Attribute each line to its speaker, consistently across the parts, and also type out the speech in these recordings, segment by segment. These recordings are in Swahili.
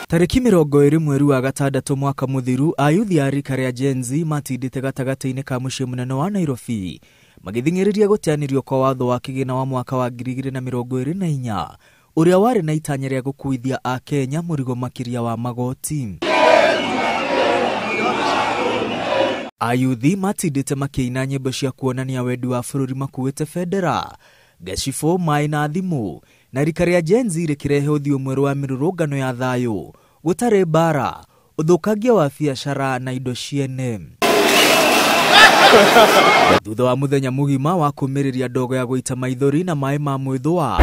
Speaker 1: Tariki 20 mweri wa gatandatu mwaka muthiru ayuthi a rika ria Gen Z matindite gatagati-ini ka mucii munene wa Nairobi magithing'iriria gutianirio kwa watho wa kigina wa mwaka wa 2024 uria wari na itanya ria gukuithia a Kenya murigo makiria wa magoti. Ayuthi matindite makiina nyimbo cia kuonania wendi wa bururi makuite bendera, gacifo, mai na thimu, na rika ria Gen Z rikirehe uthio mweru wa mirurungano ya thayu, gutare bara, uthukangia wa biacara na indo ciene. Thutha wa muthenya mugima wa kumiriria ndogo ya guita maithori na mai ma mwithwa,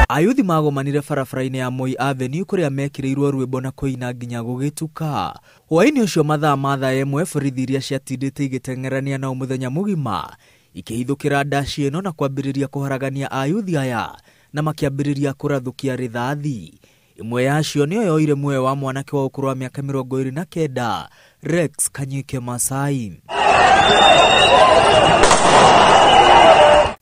Speaker 1: ayuthi magomanire barabara-ini ya Moi Avenue kuria mekireirwo rwimbo na kuina nginya gugituka. Hwaini ucio mathaa ma thaa imwe borithi iria ciatindite igitengerania na muthenya mugima ikihithukira ndaci ino na kwambiriria kuharagania ayuthi aya na makiambiriria kurathukia rithathi. Imwe yacio niyo yoire muoyo wa mwanake wa ukuru wa miaka 29 Rex Kanyike Masai.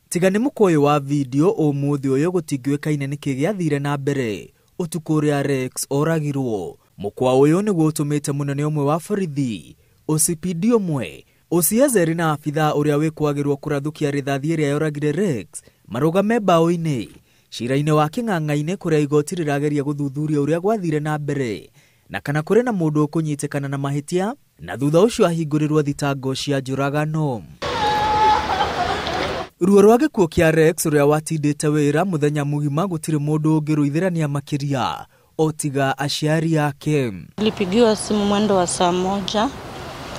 Speaker 1: Tigani mukoyo wa video umuthi uyu gutingwikaine niki giathire na mbere utuku ria Rex oragirwo. Mukwa uyu niguo utumite munene umwe wa borithi OCPD umwe Osiezeri na afitha uria wikwagirwo kurathukia rithathi iria yoragire Rex marugame bao-ini cira-ini wa king'ang'a-ini kuria igoti rirageria guthuthuria uria gwathire na mbere na kana kuri na mundu ukunyitikana na mahitia na thutha ucio ahingurirwo thitango cia njuragano. Ruo rwa gikuo kia Rex uria watindite wira muthenya mugima gutire mundu ungiruithirania makiria otiga aciari yake.
Speaker 2: Nilipigiwa simu mwendo wa saa 1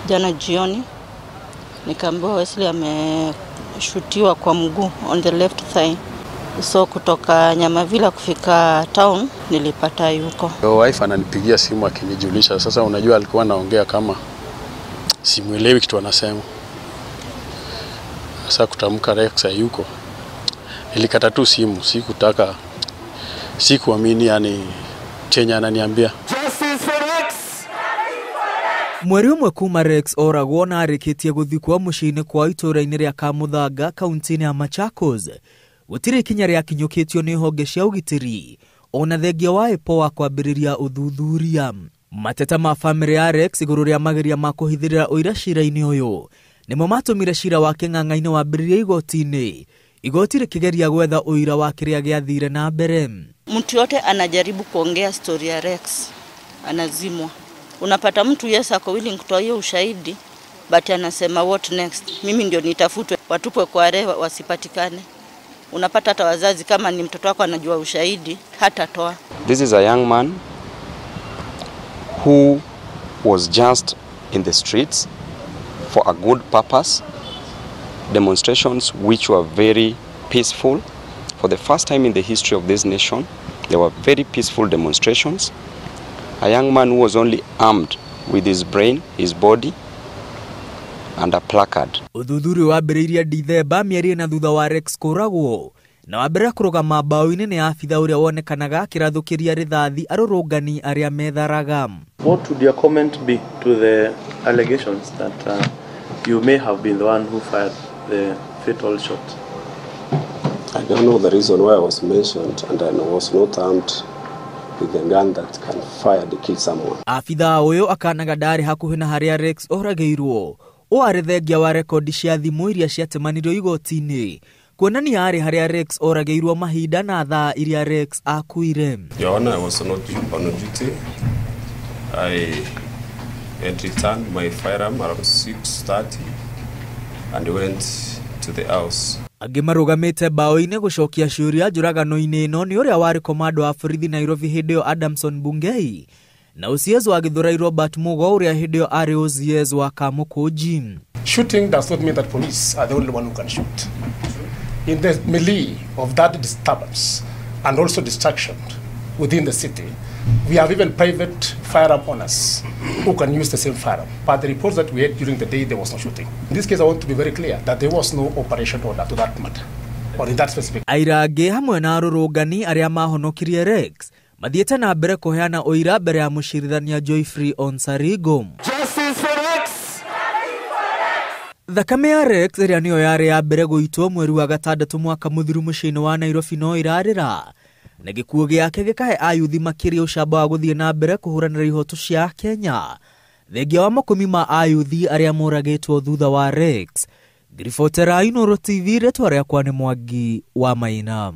Speaker 2: jana jioni, nikaambiwa Wesley ameshutiwa kwa mguu on the left thigh. So kutoka Nyamavila kufika town nilipata yuko.
Speaker 3: Wife ananipigia simu akinijulisha. Sasa unajua alikuwa anaongea kama simuelewi kitu anasema. Sasa kutamka Rex yuko, nilikata tu simu, sikuamini yani chenye ananiambia.
Speaker 1: Mweri umwe kuma Rex oragwo na arikitie guthikwa mucii-ini kwa itura-ini ria Kamuthanga kaunti-ini ya Machakos. Gutire ikinya ria kinyukitio ni honge cia ugitiri ona thengia wa epo wa kwambiriria uthuthuria. Mateta ma family ya Rex iguru ria mageria ma kuhithirira uira cira-ini uyu nimo matumire cira wa king'ang'a-ini wambiriria igoti-ini. Igoti rikigeria gwetha uira wa kiria giathire na mbere.
Speaker 2: Mtu yote anajaribu kuongea story ya Rex anazimwa. Unapata mtu yes ako willing kutoa hiyo ushahidi but anasema what next? Mimi ndio nitafutwe, watupwe kwa rewa wasipatikane. Unapata hata wazazi kama ni mtoto wako anajua ushahidi hata toa.
Speaker 4: This is a young man who was just in the streets for a good purpose. Demonstrations which were very peaceful. For the first time in the history of this nation, there were very peaceful demonstrations. A young man who was only armed with his brain, his body, and a placard.
Speaker 1: Uthuthuri wambiriria Dithemba mieri na thutha wa Rex kuragwo na wambere kurugama bao-ini ni afitha uria wonekanaga akirathukiria rithathi arurungani aria metharaga.
Speaker 5: What would your comment be to the allegations that you may have been the one who fired the fatal shot?
Speaker 6: I don't know the reason why I was mentioned, and I was not armed with a gun that can fire to kill someone.
Speaker 1: Afitha uyu akanaga ndari hakuhi na haria Rex orageirwo o arethengia wa rekodi cia thimu iria ciatemanirio igoti-ini kuonania ari haria Rex orageirwo mahinda na thaa iria Rex akuire.
Speaker 7: Your Honor, I was not on duty. I had returned my firearm around 6:30 and went to the house.
Speaker 1: Angi marugamite bao-ini gucokia ciuria njuragano-ini ino ni uria wari komando wa borithi Nairobi hindio Adamson Bungei na OCS wa Githurai Robert Mugo uria hindio ari OCS wa Kamukunji.
Speaker 8: Shooting does not mean that police are the only one who can shoot. In the melee of that disturbance and also distraction within the city, we have even private firearm owners who can use the same firearm. But the reports that we had during the day, there was no shooting. In this case, I want to be very clear that there was no operation order to that matter, or in that specific.
Speaker 1: Airage hamwe na arurungani aria mahonokirie Rex mathiete na mbere kuheana uira mbere ya mucirithania Joyfrey Onsarigo. Thakame ya Rex ĩrĩa nĩyo yarĩ ya mbere gũitwo mweri wa gatandatũ mwaka mũthiru mũciĩ-inĩ wa Nairobi no irarĩra, na gĩkuũ gĩake gĩkahe ayuthi makĩria ũcamba wa gũthiĩ na mbere kũhũranĩra ihoto cia Kenya thengia wa makũmi ma ayuthi arĩa moragĩtwo thutha wa Rex. Ngiribotera Inooro TV, rĩtwa rĩakwa nĩ Mwangi wa Maina.